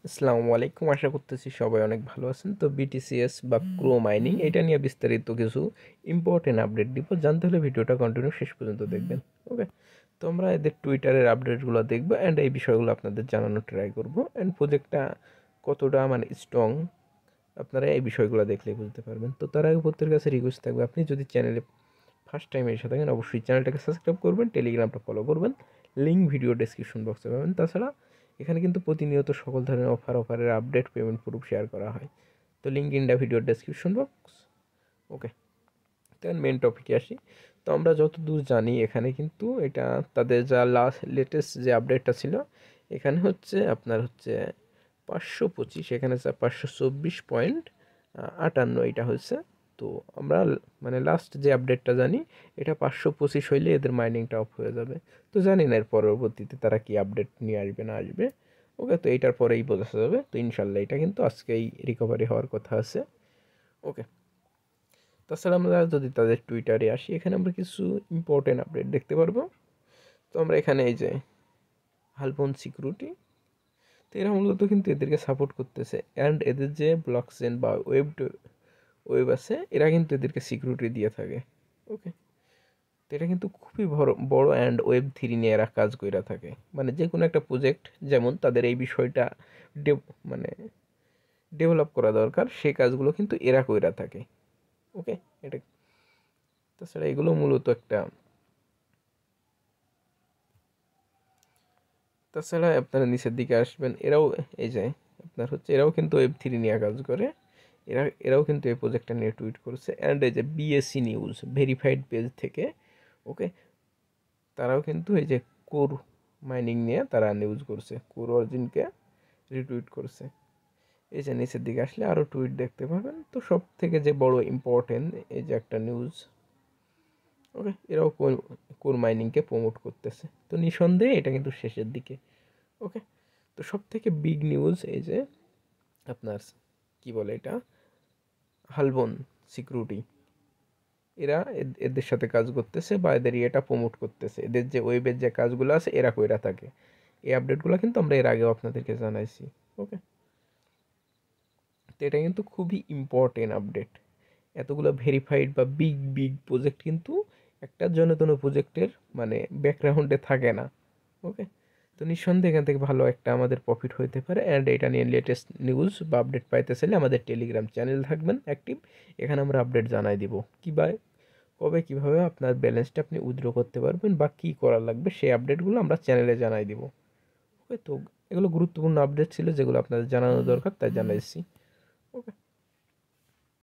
আসসালামু আলাইকুম, আশা করতেছি সবাই অনেক ভালো আছেন। তো বিটিসিএস বা ক্রো মাইনিং এটা নিয়ে বিস্তারিত কিছু ইম্পর্টেন্ট আপডেট দিব। জানতে হলে ভিডিওটা কন্টিনিউ শেষ পর্যন্ত দেখবেন। ওকে, তো আমরা এদের টুইটারের আপডেটগুলো দেখবো অ্যান্ড এই বিষয়গুলো আপনাদের জানানোর ট্রাই করবো অ্যান্ড প্রজেক্টটা কতটা মানে স্ট্রং আপনারা এই বিষয়গুলো দেখলে বুঝতে পারবেন। তো তার আগে প্রত্যেকের কাছে রিকোয়েস্ট থাকবে, আপনি যদি চ্যানেলে ফার্স্ট টাইম এসে থাকেন অবশ্যই চ্যানেলটাকে সাবস্ক্রাইব করবেন, টেলিগ্রামটা ফলো করবেন, লিঙ্ক ভিডিও ডেসক্রিপশন বক্সে পাবেন। তাছাড়া এখানে কিন্তু প্রতিনিয়ত সকল ধরনের অফারের আপডেট, পেমেন্ট প্রুফ শেয়ার করা হয়। তো link in the video description box. Okay, then main টপিকে আসি। তো আমরা যতদূর জানি এখানে কিন্তু এটা তাদের যা লেটেস্ট যে আপডেটটা ছিল, এখানে হচ্ছে আপনার হচ্ছে 525, এখানে 524.58 এটা হচ্ছে। তো আমরা মানে লাস্ট যে আপডেটটা জানি, এটা 525 হইলে এদের মাইনিংটা অফ হয়ে যাবে। তো জানি না এর পরবর্তীতে তারা কি আপডেট নিয়ে আসবে না আসবে। ওকে, তো এইটার পরেই বোঝা যাবে। তো ইনশাল্লাহ এটা কিন্তু আজকেই রিকভারি হওয়ার কথা আছে। ওকে, তাছাড়া আমরা যদি তাদের টুইটারে আসি, এখানে আমরা কিছু ইম্পর্টেন্ট আপডেট দেখতে পারবো। তো আমরা এখানে এই যে হালপন সিকিউরিটি, তো এরা মূলত কিন্তু এদেরকে সাপোর্ট করতেছে অ্যান্ড এদের যে ব্লক চেন বা ওয়েব আছে, এরা কিন্তু এদেরকে সিকিউরিটি দিয়ে থাকে। ওকে, তো এটা কিন্তু খুবই বড় বড় অ্যান্ড ওয়েব 3 নিয়ে এরা কাজ করে থাকে। মানে যে কোনো একটা প্রজেক্ট যেমন তাদের এই বিষয়টা মানে ডেভেলপ করা দরকার, সেই কাজগুলো কিন্তু এরা কইরা থাকে। ওকে, এটা তাছাড়া এগুলো মূলত একটা, তাছাড়া আপনারা নিচের দিকে আসবেন, এরাও এই যে আপনার হচ্ছে এরাও কিন্তু ওয়েব 3 নিয়ে কাজ করে। এরাও কিন্তু এই প্রজেক্টটা নিয়ে টুইট করেছে অ্যান্ড এই যে বিএসসি নিউজ ভেরিফাইড পেজ থেকে, ওকে, তারাও কিন্তু এই যে কোর মাইনিং নিয়ে তারা নিউজ করছে, কোর অরিজিনকে রিটুইট করছে। এই যে নিচের দিকে আসলে আরও টুইট দেখতে পাবেন। তো সব থেকে যে বড় ইম্পর্টেন্ট এই যে একটা নিউজ, ওকে, এরাও কোর মাইনিংকে প্রমোট করতেছে। তো নিঃসন্দেহে এটা কিন্তু শেষের দিকে। ওকে, তো সব থেকে বিগ নিউজ এই যে আপনার কি বলে এটা, হালবন সিকিউরিটি, এরা এদের সাথে কাজ করতেছে বা এদের এটা প্রমোট করতেছে, এদের যে ওয়েবের যে কাজগুলো আছে এরা কইরা থাকে। এই আপডেটগুলো কিন্তু আমরা এর আগেও আপনাদেরকে জানাইছি। ওকে, তো এটা কিন্তু খুবই ইম্পর্টেন্ট আপডেট। এতগুলো ভেরিফাইড বা বিগ বিগ প্রজেক্ট কিন্তু একটা জনতন প্রজেক্টের মানে ব্যাকগ্রাউন্ডে থাকে না। ওকে, তো নিঃসন্দেহে এখান থেকে ভালো একটা আমাদের প্রফিট হইতে পারে অ্যান্ড এটা নিয়ে লেটেস্ট নিউজ বা আপডেট পাইতে চাইলে আমাদের টেলিগ্রাম চ্যানেল থাকবেন অ্যাক্টিভ। এখানে আমরা আপডেট জানাই দিব কীভাবে কবে কীভাবে আপনার ব্যালেন্সটা আপনি উইথড্র করতে পারবেন বা কী করা লাগবে, সেই আপডেটগুলো আমরা চ্যানেলে জানাই দিব। ওকে, তো এগুলো গুরুত্বপূর্ণ আপডেট ছিল যেগুলো আপনাদের জানানো দরকার, তাই জানাইছি।